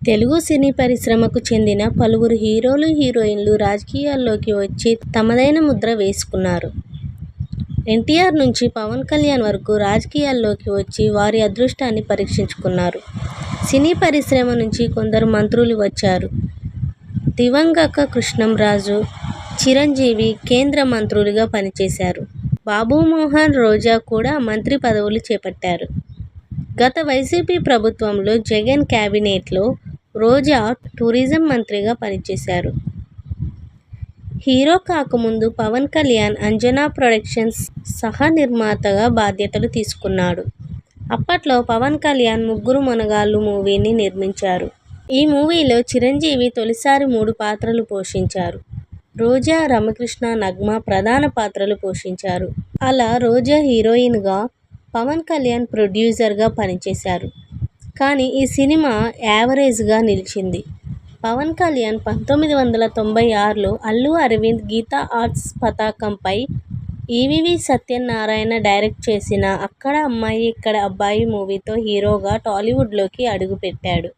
తెలుగు సినీ పరిశ్రమకు చెందిన పలువురు హీరోలు, హీరోయిన్లు రాజకీయాల్లోకి వచ్చి తమదైన ముద్ర వేసుకున్నారు. ఎన్టీఆర్ నుంచి పవన్ కళ్యాణ్ వరకు రాజకీయాల్లోకి వచ్చి వారి అదృష్టాన్ని పరీక్షించుకున్నారు. సినీ పరిశ్రమ నుంచి కొందరు మంత్రులు వచ్చారు. దివంగత కృష్ణంరాజు, చిరంజీవి కేంద్ర మంత్రులుగా పనిచేశారు. బాబుమోహన్, రోజా కూడా మంత్రి పదవులు చేపట్టారు. గత వైసీపీ ప్రభుత్వంలో జగన్ కేబినెట్లో రోజా టూరిజం మంత్రిగా పనిచేశారు. హీరో కాకముందు పవన్ కళ్యాణ్ అంజనా ప్రొడక్షన్స్ సహ నిర్మాతగా బాధ్యతలు తీసుకున్నాడు. అప్పట్లో పవన్ కళ్యాణ్ ముగ్గురు మొనగాళ్లు మూవీని నిర్మించారు. ఈ మూవీలో చిరంజీవి తొలిసారి 3 పాత్రలు పోషించారు. రోజా, రమ్యకృష్ణ, నగ్మ ప్రధాన పాత్రలు పోషించారు. అలా రోజా హీరోయిన్గా, పవన్ కళ్యాణ్ ప్రొడ్యూసర్గా పనిచేశారు. కానీ ఈ సినిమా యావరేజ్గా నిలిచింది. పవన్ కళ్యాణ్ 1996లో అల్లు అరవింద్ గీతా ఆర్ట్స్ పతాకంపై ఈవీవీ సత్యనారాయణ డైరెక్ట్ చేసిన అక్కడ అమ్మాయి ఇక్కడ అబ్బాయి మూవీతో హీరోగా టాలీవుడ్లోకి అడుగుపెట్టాడు.